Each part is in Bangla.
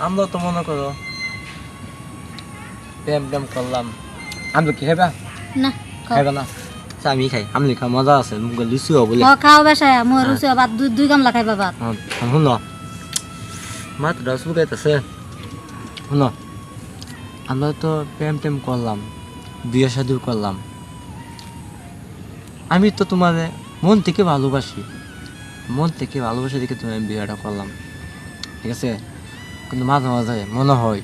আমরা তো মনে করো প্রেম টেম করলাম। আমি কি খাইবা? না খাও খাইবা না? আচ্ছা, আমি খাই। আমি খা মজা আছে, মুখে লুচি হবো বলে। খাও বেশায় মোর রুচি ভাত দুই গামলা খাইবা ভাত। শুন মাত্র শুকাইতেছে। শুন, আমরা তো প্রেম টেম করলাম, বিয়ে শাদী করলাম। আমি তো তোমার মন থেকে ভালোবাসি, মন থেকে ভালোবাসি দেখে তুমি বিয়েটা করলাম, ঠিক আছে? কিন্তু মাঝে মাঝে মনে হয়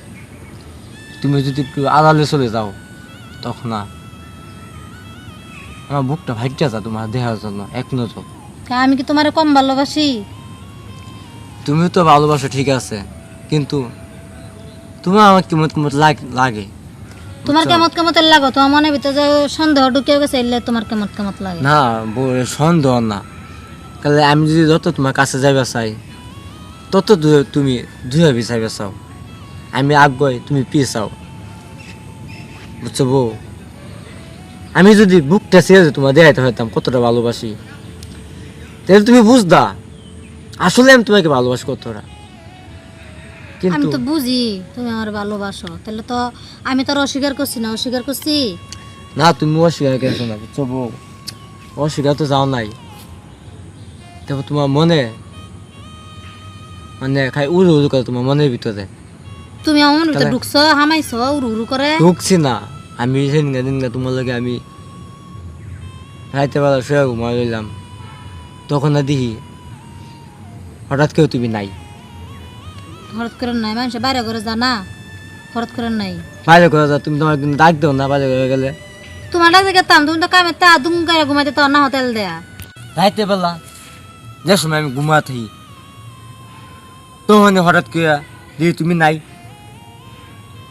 তুমি যদি একটু আড়ালে চলে যাও, তখন না আমার বুকটা ভাইটা যা তোমার দেখার জন্য এক নজর। আমি কি তোমারে কম ভালোবাসি? তুমি তো ভালোবাসো ঠিক আছে, কিন্তু তোমার আমার কেমত কেমত লাগে। তোমার কেমত কেমত লাগো? তোমার মনের ভিতরে যে সন্দেহ ঢুকে গেছে এলে তোমার কেমত কেমত লাগে? না সন্দেহ না, তাহলে আমি যদি যত তোমার কাছে যাইবা চাই তত তুমি দুইভাবে চাইবা চাও। আমি আগুয়াই, তুমি পিছাও, বুঝছো বউ? আমি যদি বুকটা ছেড়ে তোমার দেখাইতে হইতাম কতটা ভালোবাসি, তাহলে তুমি বুঝদা আসলে আমি তোমাকে ভালোবাসি কতটা। আমি কিন্তু তো বুঝি তুমি আমার ভালোবাসো, তাহলে তো আমি তো আর অস্বীকার করছি না, অস্বীকার করছি? না, তুমি অস্বীকার করছো না, বুঝছো বউ? অস্বীকার তো যাও নাই। তারপর তোমার মনে মানে খাই উড়ু উড়ু করে তোমার মনের ভিতরে। তুমি আমার ভিতরে ঢুকছো, হামাইছো উড়ু উড়ু করে। ঢুকছি না আমি, সেদিনকে দিনকে তোমার লগে আমি রাইতে বেলা শুয়ে ঘুমাই রইলাম, তখন না দেখি হঠাৎ কেউ তুমি নাই। হঠাৎ করে নাই, মানুষ বাইরে করে জানা হঠাৎ করে নাই। বাইরে করে যা, তুমি তোমার কিন্তু ডাক দেও না বাইরে করে গেলে। তোমার ডাকতে গেতাম, তুমি তো কামে তা দুম করে ঘুমাইতে তো না হোটেল দেয়া। রাইতে বেলা যে সময় আমি ঘুমা থাকি, তখন হঠাৎ করে দেখি তুমি নাই।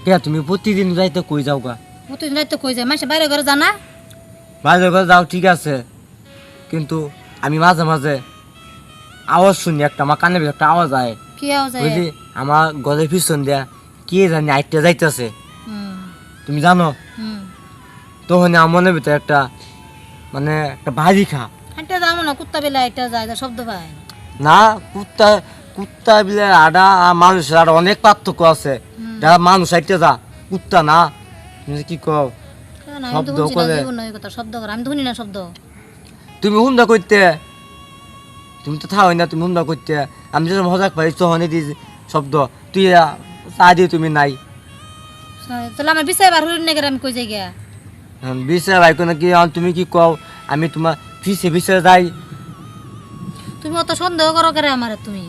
কে তুমি প্রতিদিন রাইতে কই যাও গা? প্রতিদিন রাইতে কই যায়, মানুষ বাইরে করে জানা। বাইরে করে যাও ঠিক আছে, কিন্তু আমি মাঝে মাঝে আওয়াজ শুনি, একটা আমার কানে একটা আওয়াজ আয়, কি আওয়াজ যায়? বুঝলি? আমার গলের পিছন দিয়া কে জানি আইতে যাইতেছে, হুম তুমি জানো? হুম তখন আমার মনের ভিতরে একটা মানে একটা ভারী খা। হাঁটতে যাবো না, কুত্তা বেলা একটা যায় যা শব্দ পায়। না, কুত্তা কুত্তা বিলে আডা আর মানুষের আডা অনেক পার্থক্য আছে। যারা মানুষ আইতে যা, কুত্তা না। তুমি কি কও? কেন আমি তো শব্দ শুনছি না করে জীবন ওই কথা, শব্দ করে আমি তো শুনি না শব্দ। তুমি হুন্দা করতে, তুমি তো থাও না, তুমি হুন্দা করতে। আমি যখন মজাক পাই তখন দি শব্দ, তুই চা দিয়ে তুমি নাই। তাহলে আমার বিষয় বার হইল নাকি আমি কই যাই গিয়া? বিচার ভাই কোনো কি তুমি কি কও? আমি তোমার ফিসে ফিসে যাই। তুমি অত সন্দেহ করো করে আমার? তুমি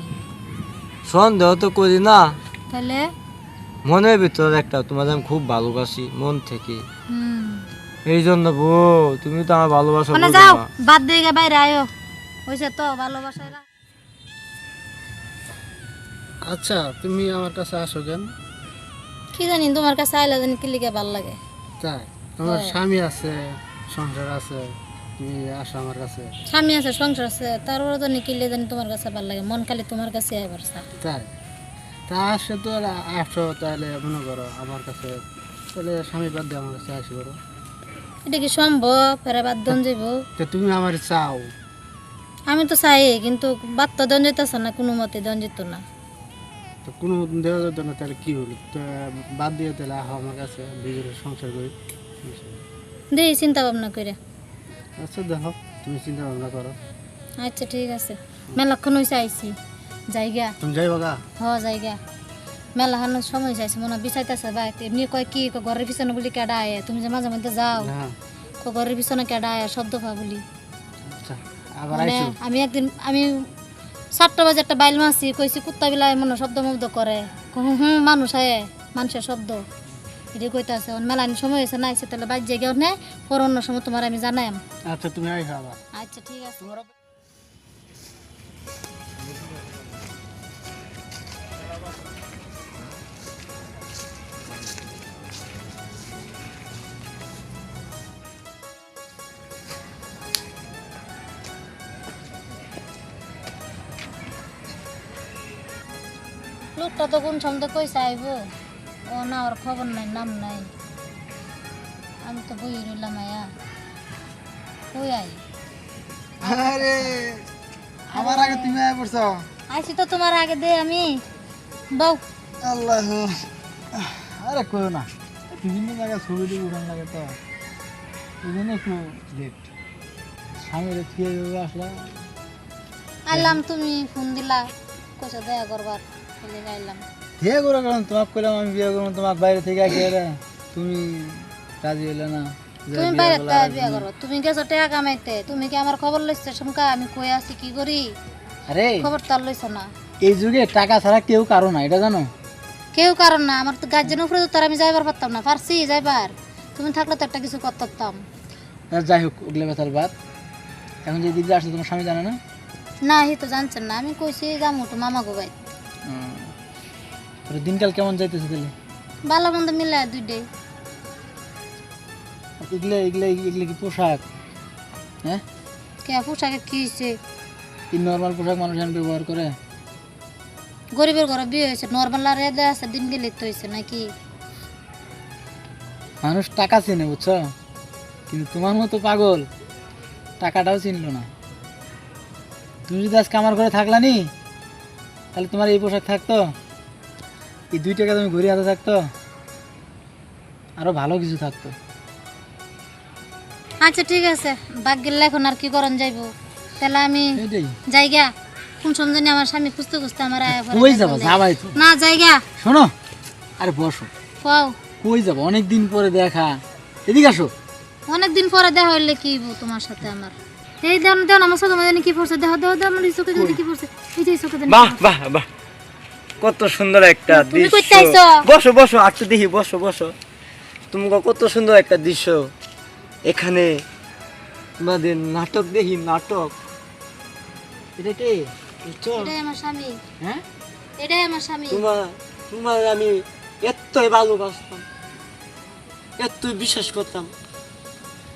সন্দেহ তো করি না, তাহলে মনের ভিতরে একটা তোমার আমি খুব ভালোবাসি মন থেকে। হুম এই জন্য বউ, তুমি তো আমার ভালোবাসা মানে বুঝো যাও না। বাদ দিয়ে গিয়ে বাইরে আয়ো, হয়েছে তো ভালোবাসায়। আচ্ছা, তুমি আমার কাছে আসো কেন? কি জানি তোমার কাছে আইলে জানি কি লিগে ভাল লাগে। তাই? তোমার স্বামী আছে, সংসার আছে, তুমি আসো আমার কাছে। স্বামী আছে, সংসার আছে, তারপরে জানি কি লিগে জানি তোমার কাছে ভাল লাগে, মন খালি তোমার কাছে আইবার চায়। তাই? তা আসে তো আসো, তাহলে মনে করো আমার কাছে, তাহলে স্বামী বাদ দিয়ে আমার কাছে আসি করো। এটা কি সম্ভব? ফেরে বাদ দন যাইব? তো তুমি আমার চাও? আমি তো চাই, কিন্তু বাদ তো দন যেতেছে না, কোনো মতে দন যেত না। তো কোনো দেওয়া যেত না, তাহলে কি হলো? তো বাদ দিয়ে তাহলে আহো আমার কাছে, দুজনে সংসার করি। দেখি চিন্তা ভাবনা করে। আচ্ছা দেখো, তুমি চিন্তা ভাবনা করো। আচ্ছা ঠিক আছে, মেলাক্ষণ হয়েছে আইসি, জায়গা তুমি যাইবা গা? জায়গা মেলাখান সময় চাইছে মনে হয় বিচাইতেছে বা এমনি কয় কি ঘরের পিছনে বলি কেডা আয়, তুমি যে মাঝে মধ্যে যাও হ্যাঁ। ঘরের পিছনে কেডা আয় শব্দ পা বলি। আচ্ছা, আবার মানে আইসো। আমি একদিন 7টা বাজে একটা বাইল মারছি, কইছি কুত্তা বিলায় মনে শব্দ মব্দ করে, মানুষ আয় মানুষের শব্দ এটি কইতে আছে। মেলানি সময় হয়েছে না আইসে, তাহলে বাইর জায়গা নে পর অন্য সময় তোমার আমি জানাইম। আচ্ছা, তুমি আইসো আবার। আচ্ছা ঠিক আছে। লোকটা তো কোন সময় কইছে আইব, ও না ওর খবর নাই, নাম নাই। আমি তো বই রইলাম আয়া, কই আই? আরে আমার আগে তুমি আয় পড়ছো। আইছি তো তোমার আগে দে আমি বউ। আল্লাহ, আরে কই না, বিভিন্ন জায়গায় ছবি দিয়ে উঠান লাগে তো, এই জন্য একটু লেট। স্বামীর ফিরে আসলে আইলাম, তুমি ফোন দিলা কইছো দেখা করবার, বলে আইলাম। বিয়ে করে কারণ তোমাকে কইলাম আমি বিয়ে করবো, তোমাকে বাইরে থেকে আসে তুমি রাজি হইলে না। যে তুমি বিয়ে বাইরে বলা থেকে আর বিয়া কি। করো, তুমি গেছো টাকা কামাইতে, তুমি কি আমার খবর লইছো শুনকা আমি কই আছি কি করি? আরে খবর তো আর লইছো না। এই যুগে টাকা ছাড়া কেউ কারো না, এটা জানো? কেউ কারণ না, আমার তো গার্জেন উপরে তো তার আমি যাইবার পারতাম না, পারছি যাইবার, তুমি থাকলে তো একটা কিছু করতাম। আর যাই হোক, ওগুলো বেতার বাদ। এখন যে দিদি আসছে তোমার স্বামী জানে না? না হি তো জানছেন না, আমি কইছি যামু তো মামা গো ভাই। দিনকাল কেমন যাইতেছে তাহলে? ভালো মন্দ মিলে দুইটাই। এগুলো এগুলো এগুলো কি পোশাক? হ্যাঁ, কে পোশাকে কি হয়েছে? এই নর্মাল পোশাক মানুষ এখন ব্যবহার করে? গরিবের ঘরে বিয়ে হয়েছে, নর্মাল আর এদের আছে দিন গেলে তো হয়েছে নাকি? মানুষ টাকা চিনে, বুঝছো? কিন্তু তোমার মতো পাগল টাকাটাও চিনলো না। তুমি যদি আজকে আমার ঘরে থাকলা নি, তাহলে তোমার এই পোশাক থাকতো, এই 2 টাকা তুমি ঘুরে হাতে থাকতো, আরো ভালো কিছু থাকতো। আচ্ছা ঠিক আছে, বাগ গেলে এখন আর কি করন যাইবো, তাহলে আমি এটাই। জায়গা কোন সময় আমার স্বামী খুঁজতে খুঁজতে আমার আয়া পড়ে কই যায় যাবা? বলে। যাবাই তো। না জায়গা শোনো, আরে বসো। কও, কই যাবো? অনেক দিন পরে দেখা, এদিকে আসো। অনেকদিন পরে দেখা হইলে কি হইবো তোমার সাথে আমার? এই দেন দেন আমার সাথে মানে কি পড়ছে, দেখো দেখো দেখো আমার এই চোখে দেখো কি পড়ছে, এই যে এই চোখে দেখো। বাহ বাহ বাহ, কত সুন্দর একটা তুমি দৃশ্য। কইতে আইছো? বসো বসো, একটু দেখি, বসো বসো। তুমি কত সুন্দর একটা দৃশ্য। এখানে তোমাদের নাটক দেখি, নাটক। এটা কে? বুঝছো? এটাই আমার স্বামী, হ্যাঁ, এটাই আমার স্বামী। তোমার আমি এতই ভালোবাসতাম, এতই বিশ্বাস করতাম,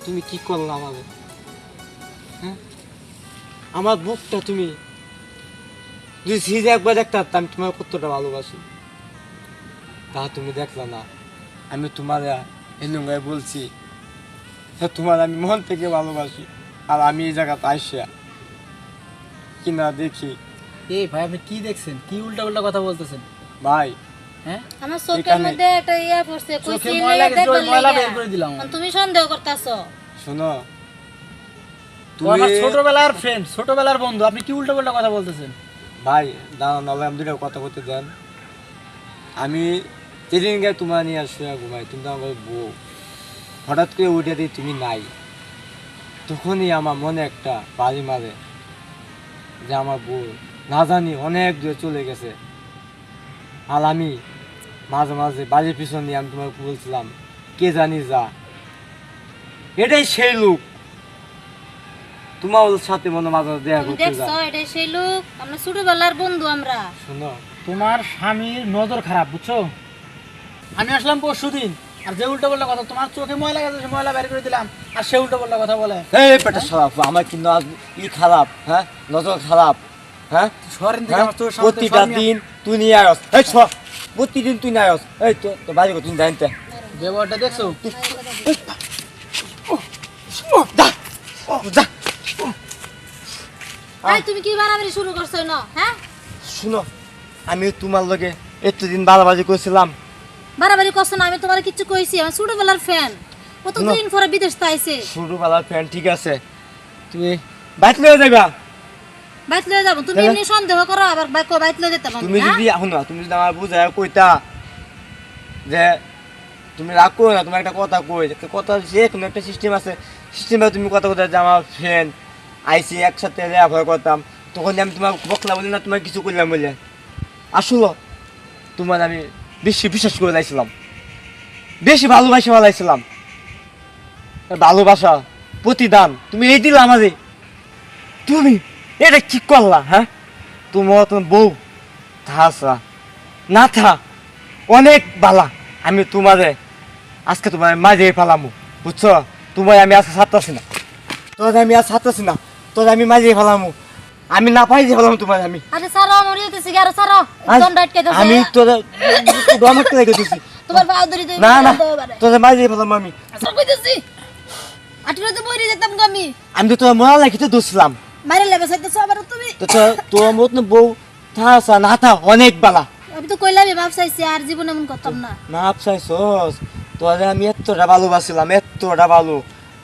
তুমি কি করলা আমাদের? হ্যাঁ, আমার বুকটা তুমি যদি সিজে একবার দেখতে পারতাম তোমার কতটা ভালোবাসি, তা তুমি দেখলা না। আমি তোমার এলুঙ্গায় বলছি, হ্যাঁ, তোমার আমি মন থেকে ভালোবাসি। আর আমি এই জায়গাতে আইসা কিনা দেখি, এই ভাই আপনি কি দেখছেন? কি উল্টা উল্টা কথা বলতেছেন ভাই হ্যাঁ? আমার চোখের এখানে- মধ্যে একটা ইয়া পড়ছে, চোখে কইছি ময়লা গেছে, ওই দেখবার ময়লা লাগা। বের করে দিলাম। আর তুমি সন্দেহ করতাছো? শোনো, ও আমার ছোটবেলার ফ্রেন্ড, ছোটবেলার বন্ধু, আপনি কি উল্টা উল্টা কথা বলতেছেন? ভাই দাঁড়ান, নাহলে আমি দুটো কথা বলতে দেন। আমি যেদিন গিয়ে তোমার নিয়ে আসলে ঘুমাই, তুমি তো আমার বউ, হঠাৎ করে উঠে দিই তুমি নাই, তখনই আমার মনে একটা বাড়ি মারে যে আমার বউ না জানি অনেক দূরে চলে গেছে। আর আমি মাঝে মাঝে বাড়ির পিছন দিয়ে আমি তোমাকে বলছিলাম কে জানি যা। এটাই সেই লোক, তোমার সাথে মনে মাঝে মাঝে দেখা তুমি করতে যা। দেখছো এটাই সেই লোক, আমরা ছোটবেলার বন্ধু আমরা। শোনো, তোমার স্বামীর নজর খারাপ, বুঝছো? আমি আসলাম পরশুদিন, আর যে উল্টা পাল্টা কথা, তোমার চোখে ময়লা গেছে, সে ময়লা বের করে দিলাম, আর সে উল্টা পাল্টা কথা বলে। এই পেটা খারাপ, আমার কিন্তু আজ ই খারাপ, হ্যাঁ, নজর খারাপ, হ্যাঁ। শহরের থেকে হ্যাঁ? আমার চোখের সামনে প্রতিটা সব নিয়ে- দিন তুই নিয়ে আয়স, এই ছ, প্রতিদিন তুই নিয়ে আয়স, এই তো তো বাড়ি তুমি জানতে ব্যবহারটা দেখছো? যা। এই তুমি কি বাড়াবাড়ি শুরু করছো না? হ্যাঁ, শুনো, আমি তোমার লগে এতদিন বাড়াবাড়ি করছিলাম, বাড়াবাড়ি করছো না, আমি তোমার কিছু কইছি? আমার ছোটবেলার ফ্যান, কতদিন পরে বিদেশ তো আইছে। ছোটবেলার ফ্যান, ঠিক আছে, তুমি বাইক লয়ে যাবা। বাইত লয়ে যাবো, তুমি এমনি সন্দেহ করো আবার বাইত লয়ে যেতে তুমি যদি এখন না, তুমি যদি আমার বুঝায় কইতা যে তুমি রাগ করো না, তোমার একটা কথা কই, একটা কথা, যে কোনো একটা সিস্টেম আছে, সিস্টেমে তুমি কথা কথা যে আমার ফ্রেন্ড আইসি একসাথে ভয় করতাম, তখন আমি তোমার বকলা বলি না, তোমার কিছু করলাম বলে। আসলো তোমার আমি বেশি বিশ্বাস করে লাইছিলাম, বেশি ভালোবাসা ফেলাইছিলাম। ভালোবাসা প্রতিদান তুমি এই দিলা আমারে, তুমি এটা কি করলা? হ্যাঁ, তোমার বউ থাসা না থা অনেক বালা, আমি তোমারে আজকে তোমার মাঝে ফেলামু, বুঝছো? তোমার আমি আজকে ছাড়তেছি না, তোর আমি আজ ছাড়তেছি না, তোর আমি মাঝে ফেলামু, আমি না পাই যে ফেলাম তোমার আমি। আরে সারো আমার ইতেছি গারো সারো, আজ দম রাইট কে দাও। আমি তোর ডমাক লেগে দিছি, তোমার বাউদরি দেই না না, তোর মাঝে ফেলাম আমি। সব কইতেছি আটিরাতে বইরে যেতাম গো আমি, আমি তো তোর মনে লাগিতে দোষলাম, বাইরে লেবে সাইতেছ আবার তুমি। তো তোর মতন বউ থাসা না থা অনেক বালা, আমি তো কইলাম মাপ চাইছি আর জীবনে এমন করতাম না। মাপ চাইছস? তোরে আমি এতটা ভালোবাসিলাম, এতটা ভালো,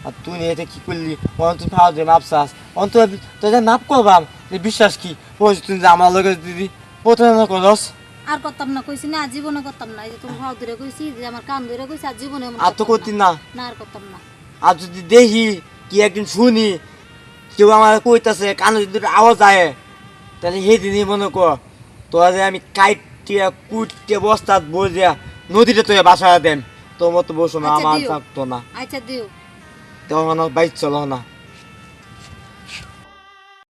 আর তুই এটা কি করলি? তুই ভালো যে মাপ চাস, অন্তত তোদের মাপ করবাম, বিশ্বাস কি ওই তুই যে আমার লগে দিদি প্রতারণা করস। আর করতাম না কইছি না, জীবনে করতাম না। এই যে তুমি ভাও ধরে কইছি, যে আমার কান ধরে কইছি, আর জীবনে এমন আর তো করতাম করতি না। না, আর করতাম না। আর যদি দেখি কি একদিন শুনি কেউ আমার কইতাছে কানে যদি আওয়াজ আয়, তাহলে সেই দিনই মনে কর তোরা আমি কাইটিয়া কুটিয়া বস্তাত বসিয়া নদীতে তোর বাসা দেন, তোর মতো বসো না, আচ্ছা, আমার দিও। থাকতো না, আচ্ছা দিও। তখন বাইক চলো না।